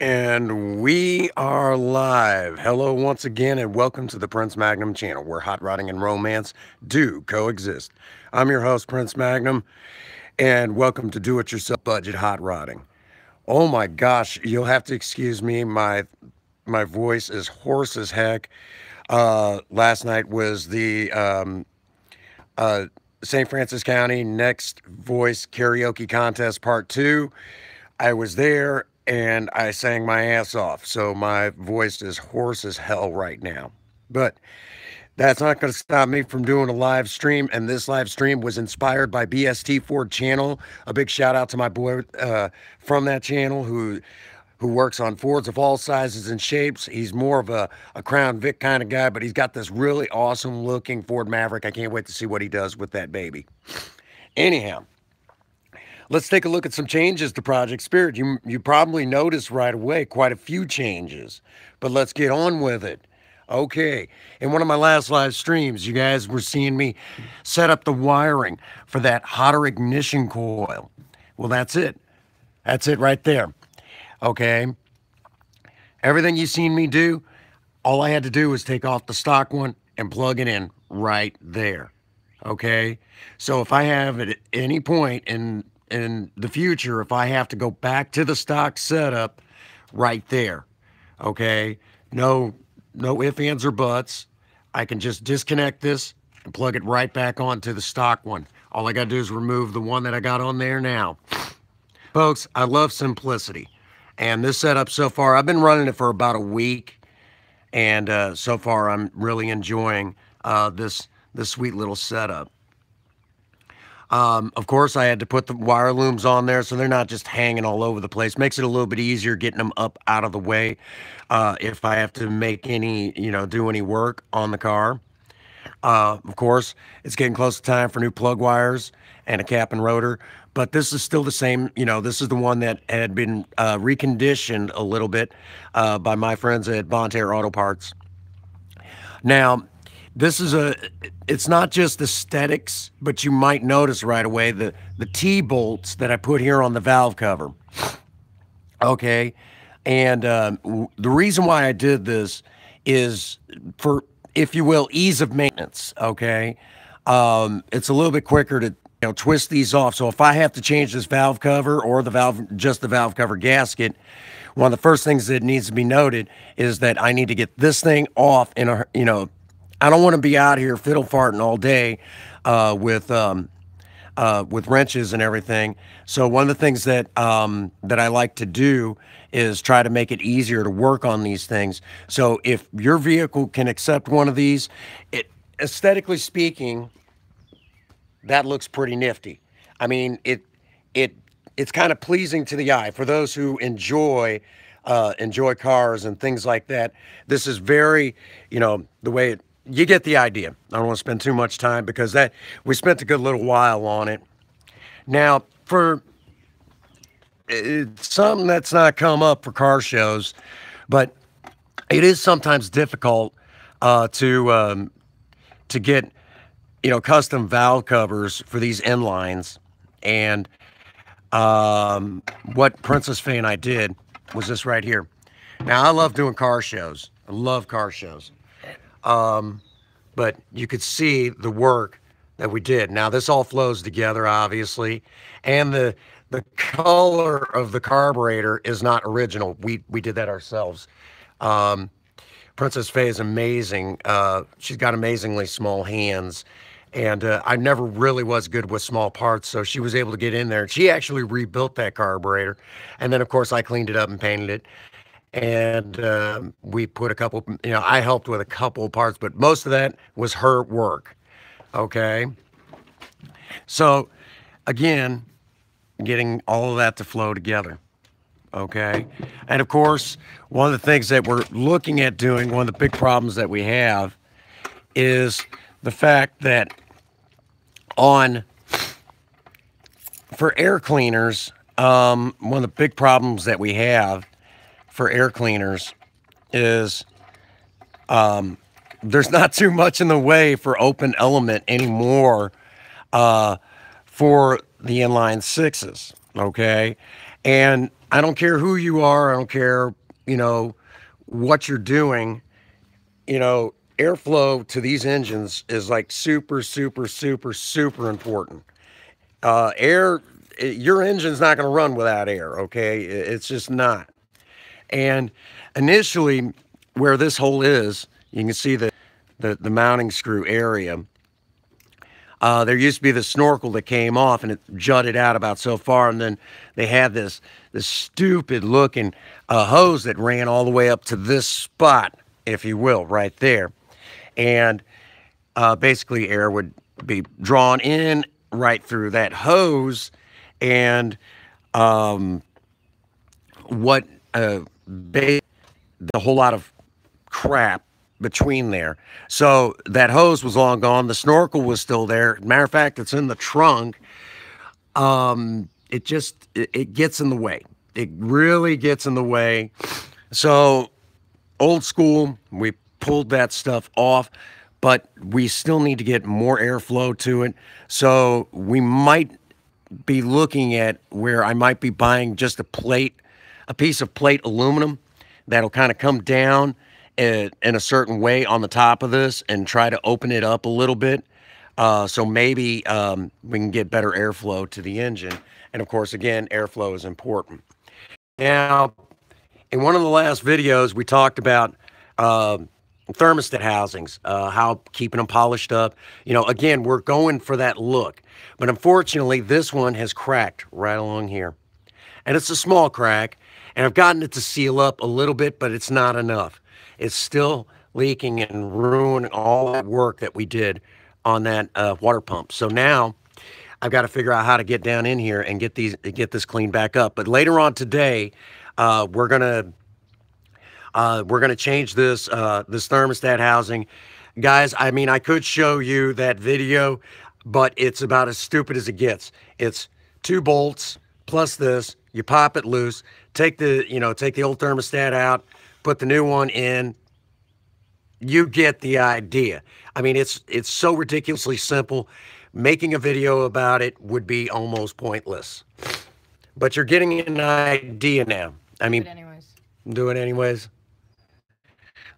And we are live. Hello, once again, and welcome to the Prince Magnum channel, where hot rodding and romance do coexist. I'm your host, Prince Magnum, and welcome to Do It Yourself Budget Hot Rodding. Oh my gosh, you'll have to excuse me. My voice is hoarse as heck. Last night was the uh, St. Francis County Next Voice Karaoke Contest Part 2. I was there and I sang my ass off, so my voice is hoarse as hell right now. But that's not going to stop me from doing a live stream, and this live stream was inspired by BST Ford Channel. A big shout out to my boy from that channel who works on Fords of all sizes and shapes. He's more of a Crown Vic kind of guy, but he's got this really awesome looking Ford Maverick. I can't wait to see what he does with that baby. Anyhow, let's take a look at some changes to Project Spirit. You probably noticed right away quite a few changes, but let's get on with it. Okay, in one of my last live streams, you guys were seeing me set up the wiring for that hotter ignition coil. Well, that's it. That's it right there. Okay, everything you seen me do, all I had to do was take off the stock one and plug it in right there. Okay, so if I have at any point in the future, if I have to go back to the stock setup, right there. Okay, no ifs, ands, or buts. I can just disconnect this and plug it right back onto the stock one. All I got to do is remove the one that I got on there now. Folks, I love simplicity. And this setup so far, I've been running it for about a week. And so far, I'm really enjoying this sweet little setup. Of course, I had to put the wire looms on there so they're not just hanging all over the place. Makes it a little bit easier getting them up out of the way if I have to make any, do any work on the car. Of course, it's getting close to time for new plug wires and a cap and rotor. But this is still the same. This is the one that had been reconditioned a little bit by my friends at Bontair Auto Parts. Now, it's not just aesthetics, but you might notice right away the T-bolts that I put here on the valve cover. Okay, and the reason why I did this is for, if you will, ease of maintenance. Okay, it's a little bit quicker to twist these off. So if I have to change this valve cover or just the valve cover gasket, one of the first things that needs to be noted is that I need to get this thing off in a I don't want to be out here fiddle farting all day with wrenches and everything. So one of the things that I like to do is try to make it easier to work on these things. So if your vehicle can accept one of these, aesthetically speaking, that looks pretty nifty. I mean, it's kind of pleasing to the eye for those who enjoy cars and things like that. This is very, the way you get the idea. I don't want to spend too much time because we spent a good little while on it. Now, for it's something that's not come up for car shows, but it is sometimes difficult to get custom valve covers for these inlines. And what Princess Faye and I did was this right here. Now, I love doing car shows. I love car shows. But you could see the work that we did. Now, this all flows together, obviously, and the color of the carburetor is not original. We did that ourselves. Princess Faye is amazing. She's got amazingly small hands, and I never really was good with small parts, so she was able to get in there. She actually rebuilt that carburetor, and then, of course, I cleaned it up and painted it. And we put a couple, I helped with a couple parts, but most of that was her work. Okay. So, again, getting all of that to flow together. Okay. And of course, one of the things that we're looking at doing, one of the big problems that we have is the fact that for air cleaners, one of the big problems that we have for air cleaners is there's not too much in the way for open element anymore for the inline sixes, okay? And I don't care who you are. I don't care, you know, what you're doing. Airflow to these engines is like super, super, super, super important. Air, your engine's not going to run without air, okay? It's just not. And initially, where this hole is, you can see the mounting screw area. There used to be the snorkel that came off and it jutted out about so far, and then they had this stupid looking hose that ran all the way up to this spot, if you will, right there. And basically air would be drawn in right through that hose, and what the whole lot of crap between there. So that hose was long gone. The snorkel was still there. Matter of fact, it's in the trunk. It gets in the way. It really gets in the way. So old school, we pulled that stuff off, but we still need to get more airflow to it. So we might be looking at where I might be buying just a piece of plate aluminum that'll kind of come down in a certain way on the top of this and try to open it up a little bit. So maybe we can get better airflow to the engine. And of course, again, airflow is important. Now, in one of the last videos, we talked about thermostat housings, how keeping them polished up. Again, we're going for that look. But unfortunately, this one has cracked right along here. And it's a small crack. And I've gotten it to seal up a little bit, but it's not enough. It's still leaking and ruining all that work that we did on that water pump. So now I've got to figure out how to get down in here and get this cleaned back up. But later on today, we're gonna change this thermostat housing, guys. I mean, I could show you that video, but it's about as stupid as it gets. It's 2 bolts plus this. You pop it loose, take the old thermostat out, put the new one in. You get the idea. I mean, it's so ridiculously simple. Making a video about it would be almost pointless. But you're getting an idea now. I mean, do it anyways.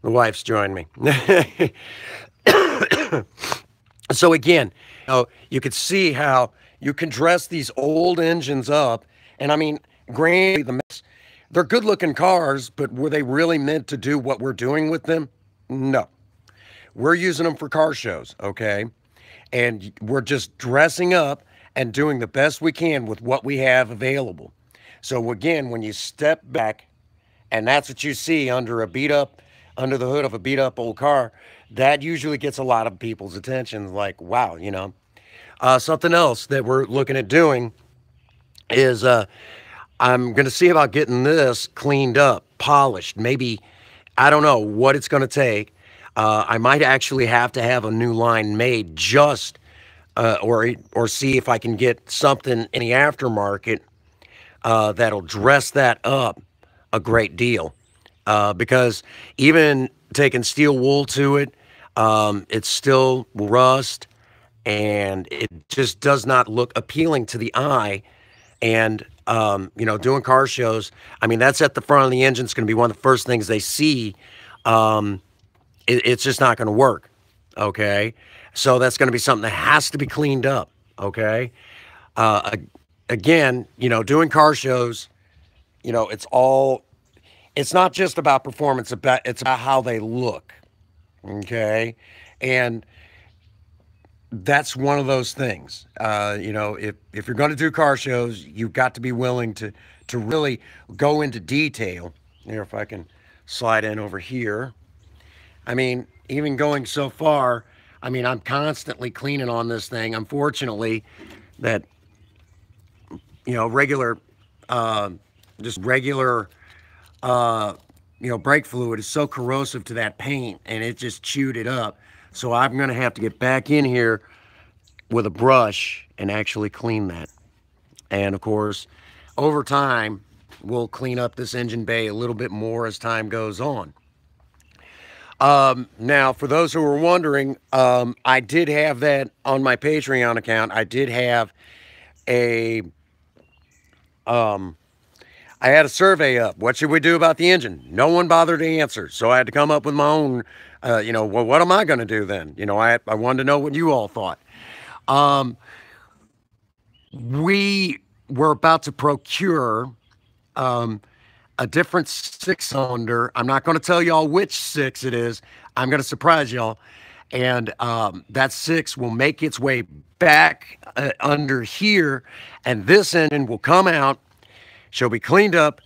The wife's joined me. So again, you could see how you can dress these old engines up. And I mean, granted, they're good-looking cars, but were they really meant to do what we're doing with them? No. We're using them for car shows, okay? And we're just dressing up and doing the best we can with what we have available. So again, when you step back, and that's what you see under the hood of a beat-up old car, that usually gets a lot of people's attention. Like, wow, Something else that we're looking at doing is I'm going to see about getting this cleaned up, polished. Maybe, I don't know what it's going to take. I might actually have to have a new line made just, or see if I can get something in the aftermarket that'll dress that up a great deal. Because even taking steel wool to it, it's still rust, and it just does not look appealing to the eye. And, doing car shows, I mean, that's at the front of the engine. It's going to be one of the first things they see. It's just not going to work, okay? So that's going to be something that has to be cleaned up, okay? Again, doing car shows, it's not just about performance, it's about how they look, okay? And that's one of those things. If you're going to do car shows, you've got to be willing to really go into detail. Here, if I can slide in over here. I mean, even going so far, I mean, I'm constantly cleaning on this thing. Unfortunately, that, regular, just regular, brake fluid is so corrosive to that paint, and it just chewed it up. So I'm going to have to get back in here with a brush and actually clean that. And of course, over time, we'll clean up this engine bay a little bit more as time goes on. Now, for those who are wondering, I did have that on my Patreon account. I did have a I had a survey up. What should we do about the engine? No one bothered to answer. So I had to come up with my own, well, what am I going to do then? I wanted to know what you all thought. Um, we were about to procure um, a different six cylinder. I'm not going to tell y'all which six it is. I'm going to surprise y'all. And that six will make its way back under here. And this engine will come out. She'll be cleaned up,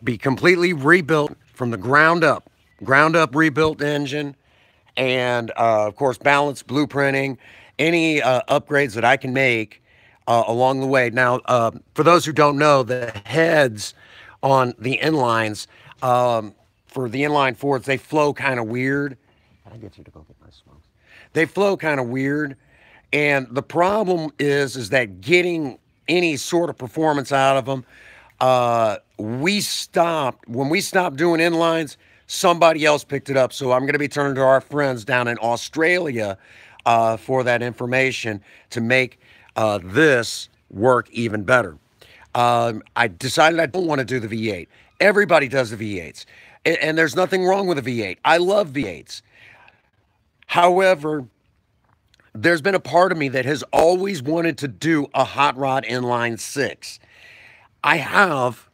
be completely rebuilt from the ground up. Ground up rebuilt engine. And of course, balance, blueprinting, any upgrades that I can make along the way. Now, for those who don't know, the heads on the inlines, for the inline Fords, they flow kind of weird. Can I get you to go get my smokes? They flow kind of weird. And the problem is that getting any sort of performance out of them, when we stopped doing inlines, somebody else picked it up. So I'm going to be turning to our friends down in Australia for that information to make this work even better. I decided I don't want to do the V8. Everybody does the V8s. And there's nothing wrong with a V8. I love V8s. However, there's been a part of me that has always wanted to do a hot rod inline six. I have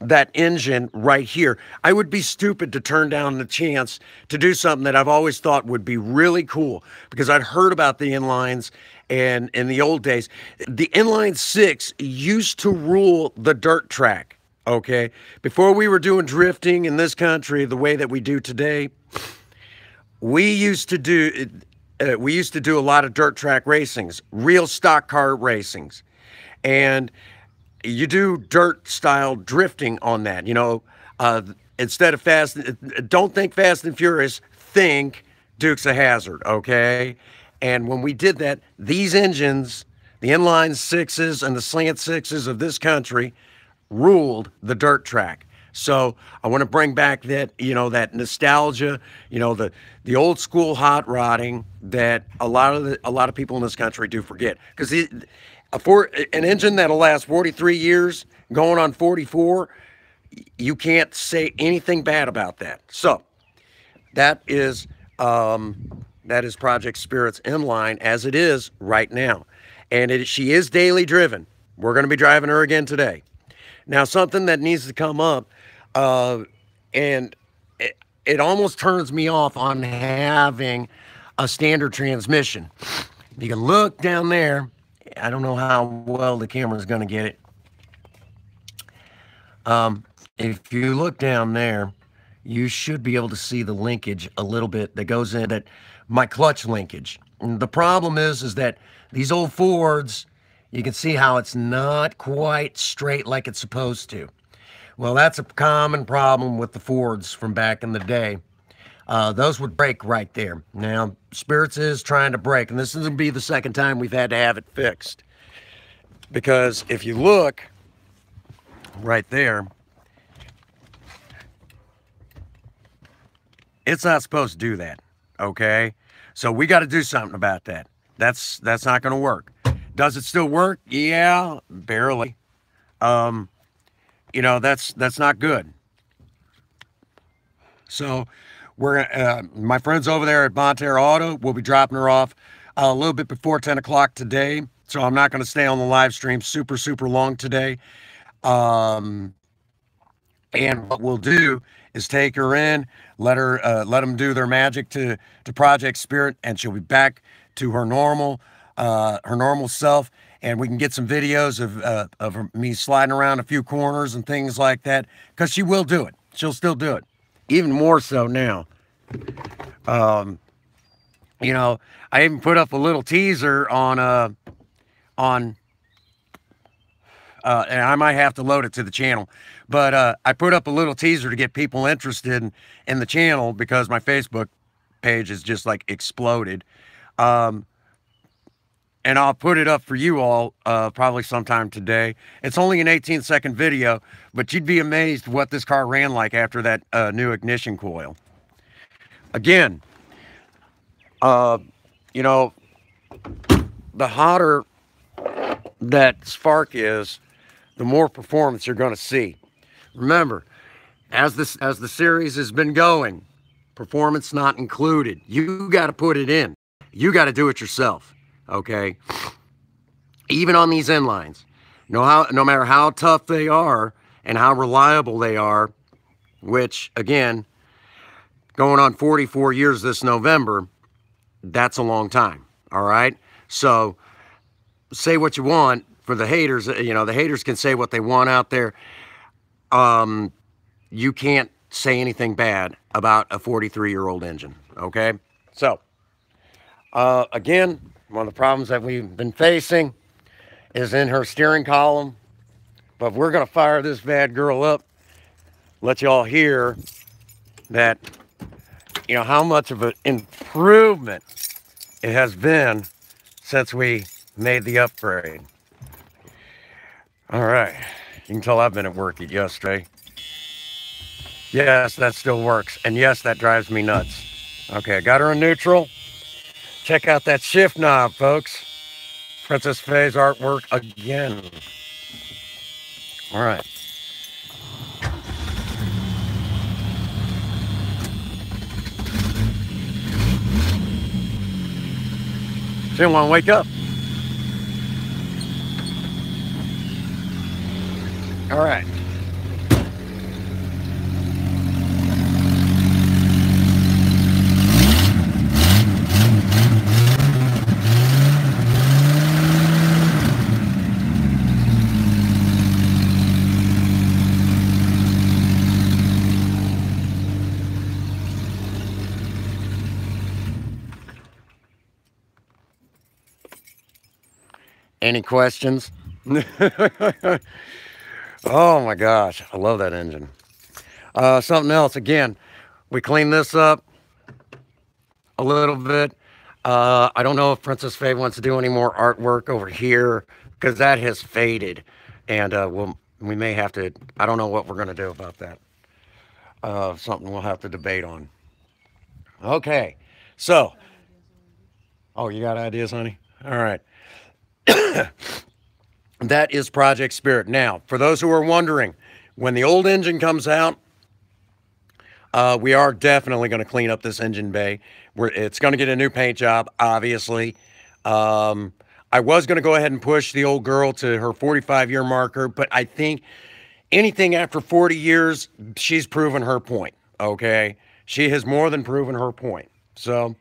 that engine right here. I would be stupid to turn down the chance to do something that I've always thought would be really cool, because I'd heard about the inlines, and in the old days, the inline six used to rule the dirt track, okay? Before we were doing drifting in this country the way that we do today, we used to do a lot of dirt track racings, real stock car racings. And you do dirt style drifting on that, instead of don't think Fast and Furious, think Dukes of Hazzard, okay? And when we did that, these engines, the inline sixes and the slant sixes of this country, ruled the dirt track. So I want to bring back that, that nostalgia, the old school hot rodding that a lot of people in this country do forget. Because for an engine that'll last 43 years, going on 44, you can't say anything bad about that. So that is Project Spirit's inline as it is right now, and she is daily driven. We're going to be driving her again today. Now, something that needs to come up, and it almost turns me off on having a standard transmission. You can look down there. I don't know how well the camera's going to get it. If you look down there, you should be able to see the linkage a little bit that goes in that my clutch linkage. And the problem is that these old Fords, you can see how it's not quite straight like it's supposed to. Well, that's a common problem with the Fords from back in the day. Those would break right there. Now, Spirits is trying to break, and this is going to be the second time we've had to have it fixed. Because if you look right there, it's not supposed to do that, okay? So we got to do something about that. That's not going to work. Does it still work? Yeah, barely. That's not good. So my friends over there at Bonterra Auto will be dropping her off a little bit before 10 o'clock today. So I'm not going to stay on the live stream super long today. And what we'll do is take her in, let them do their magic to Project Spirit, and she'll be back to her normal self. And we can get some videos of me sliding around a few corners and things like that, because she will do it. She'll still do it, even more so now. I even put up a little teaser on and I might have to load it to the channel, but I put up a little teaser to get people interested in the channel, because my Facebook page is just like exploded. And I'll put it up for you all probably sometime today. It's only an 18-second video, but you'd be amazed what this car ran like after that new ignition coil. Again, the hotter that spark is, the more performance you're going to see. Remember, as the series has been going, performance not included. You got to put it in. You got to do it yourself. Okay. Even on these inlines, no matter how tough they are and how reliable they are, which again, going on 44 years this November, that's a long time. All right. So say what you want for the haters. You know, the haters can say what they want out there. You can't say anything bad about a 43-year-old engine. Okay. So again, one of the problems that we've been facing is in her steering column. But we're going to fire this bad girl up, let y'all hear that, you know, how much of an improvement it has been since we made the upgrade. All right. You can tell I've been at work yesterday. Yes, that still works. And yes, that drives me nuts. Okay, I got her in neutral. Check out that shift knob, folks. Princess Faye's artwork again. All right. She didn't want to wake up. All right. Any questions? Oh my gosh, I love that engine. Something else, again, we cleaned this up a little bit. I don't know if Princess Faye wants to do any more artwork over here because that has faded. And we may have to, I don't know what we're going to do about that. Something we'll have to debate on. Okay, so, oh, you got ideas, honey? All right. That is Project Spirit. Now, for those who are wondering, when the old engine comes out, we are definitely going to clean up this engine bay. It's going to get a new paint job, obviously. I was going to go ahead and push the old girl to her 45-year marker, but I think anything after 40 years, she's proven her point, okay? She has more than proven her point. So,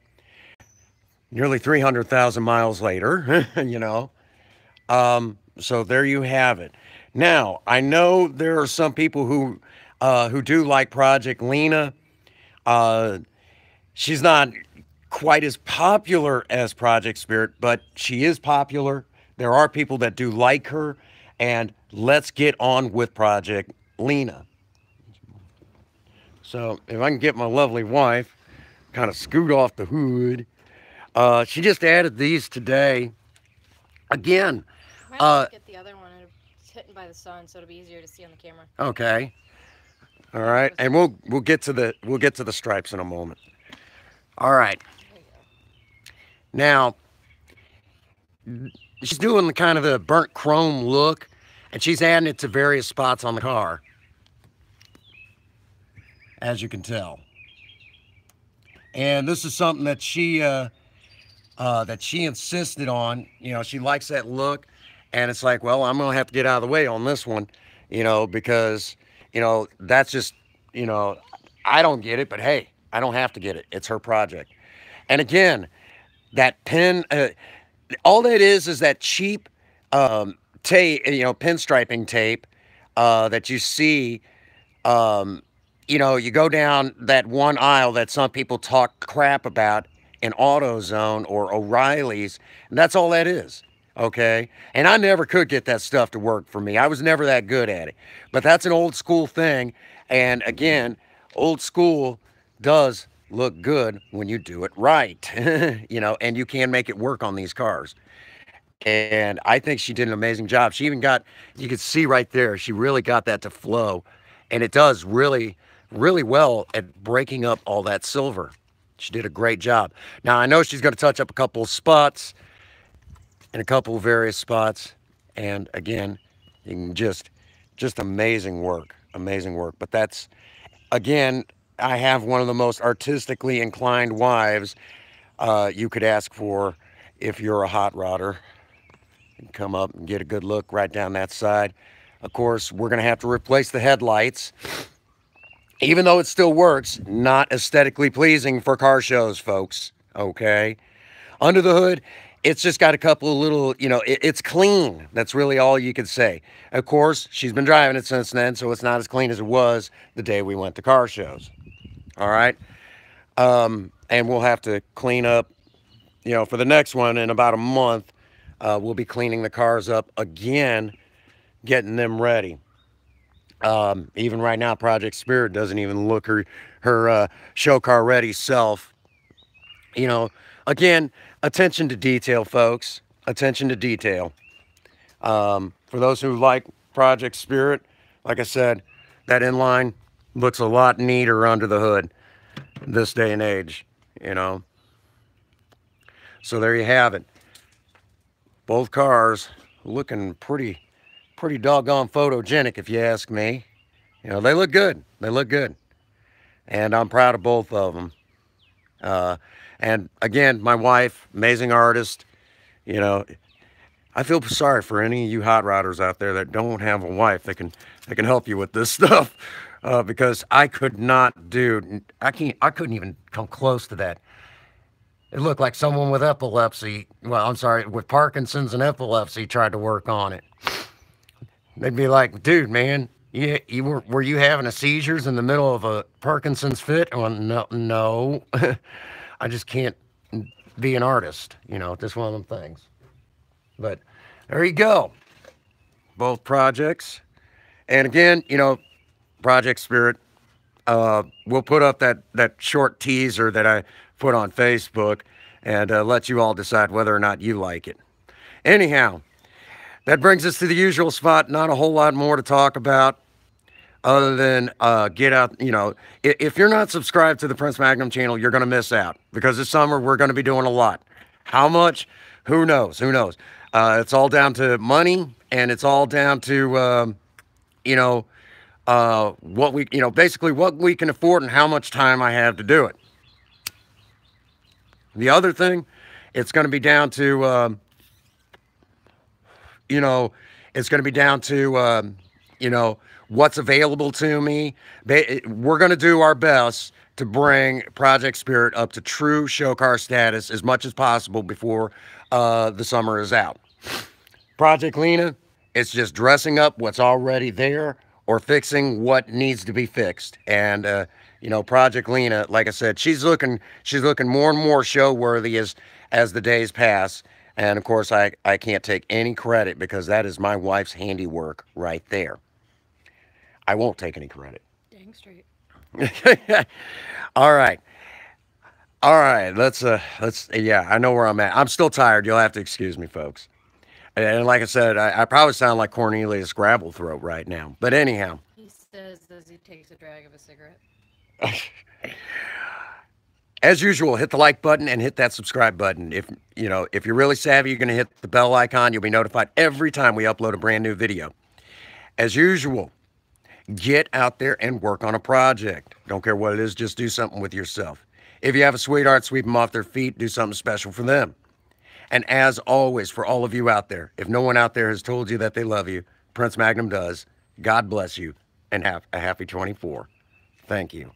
nearly 300,000 miles later, you know. So there you have it. Now, I know there are some people who do like Project Lena. She's not quite as popular as Project Spirit, but she is popular. There are people that do like her, and let's get on with Project Lena. So if I can get my lovely wife, kind of scoot off the hood. She just added these today. Again. Might get the other one. It's hidden by the sun, so it'll be easier to see on the camera. Okay. All right, and we'll get to the stripes in a moment. All right. Now, she's doing the kind of a burnt chrome look, and she's adding it to various spots on the car, as you can tell. And this is something that she insisted on. You know, she likes that look, and it's like, well, I'm gonna have to get out of the way on this one, you know, because, you know, that's just, you know, I don't get it, but hey, I don't have to get it. It's her project. And again, that pin, all that is that cheap tape, you know, pinstriping tape that you see. You know, you go down that one aisle that some people talk crap about in AutoZone or O'Reilly's, and that's all that is. Okay, and I never could get that stuff to work for me. I was never that good at it. But that's an old school thing. And again, old school does look good when you do it right. You know, and you can make it work on these cars. And I think she did an amazing job. She even got, you could see right there, she really got that to flow. And it does really, really well at breaking up all that silver. She did a great job. Now, I know she's going to touch up a couple of spots in a couple of various spots. And again, You can just amazing work, amazing work. But that's again, I have one of the most artistically inclined wives you could ask for if you're a hot rodder. Come up and get a good look right down that side. Of course, we're going to have to replace the headlights, even though it still works. Not aesthetically pleasing for car shows, folks. Okay. Under the hood, it's just got a couple of little, it's clean. That's really all you could say. Of course, she's been driving it since then, so it's not as clean as it was the day we went to car shows. All right. And we'll have to clean up, for the next one in about a month. We'll be cleaning the cars up again, getting them ready. Even right now, Project Spirit doesn't even look her show car ready self. You know, again, attention to detail, folks. Attention to detail. For those who like Project Spirit, like I said, that inline looks a lot neater under the hood this day and age. You know, so there you have it. Both cars looking pretty doggone photogenic, if you ask me. They look good. They look good, and I'm proud of both of them. Uh, and again, my wife, amazing artist. You know, I feel sorry for any of you hot rodders out there that don't have a wife that can help you with this stuff, because I could not do. I couldn't even come close to that. It looked like someone with epilepsy. Well, I'm sorry, with Parkinson's and epilepsy tried to work on it. They'd be like, "Dude, man, you were you having a seizures in the middle of a Parkinson's fit?" Well, no, no, I just can't be an artist. Just one of them things. But there you go. Both projects, and again, Project Spirit. We'll put up that short teaser that I put on Facebook, and let you all decide whether or not you like it. Anyhow, that brings us to the usual spot. Not a whole lot more to talk about other than get out. If you're not subscribed to the Prince Magnum channel, you're going to miss out because this summer we're going to be doing a lot. How much? Who knows? Who knows? It's all down to money, and it's all down to you know what we basically what we can afford and how much time I have to do it. The other thing, it's going to be down to you know, it's going to be down to, what's available to me. We're going to do our best to bring Project Spirit up to true show car status as much as possible before the summer is out. Project Lena, it's just dressing up what's already there or fixing what needs to be fixed. And Project Lena, like I said, she's looking more and more show worthy as the days pass. And of course, I can't take any credit because that is my wife's handiwork right there. I won't take any credit. Dang straight. All right. All right. Let's yeah, I know where I'm at. I'm still tired. You'll have to excuse me, folks. And like I said, I probably sound like Cornelius Gravelthroat right now. But anyhow, He says as he takes a drag of a cigarette. as usual, hit the like button and hit that subscribe button. If you're really savvy, you're going to hit the bell icon. You'll be notified every time we upload a brand new video. As usual, get out there and work on a project. Don't care what it is, just do something with yourself. If you have a sweetheart, sweep them off their feet, do something special for them. And as always, for all of you out there, if no one out there has told you that they love you, Prince Magnum does. God bless you and have a happy 24. Thank you.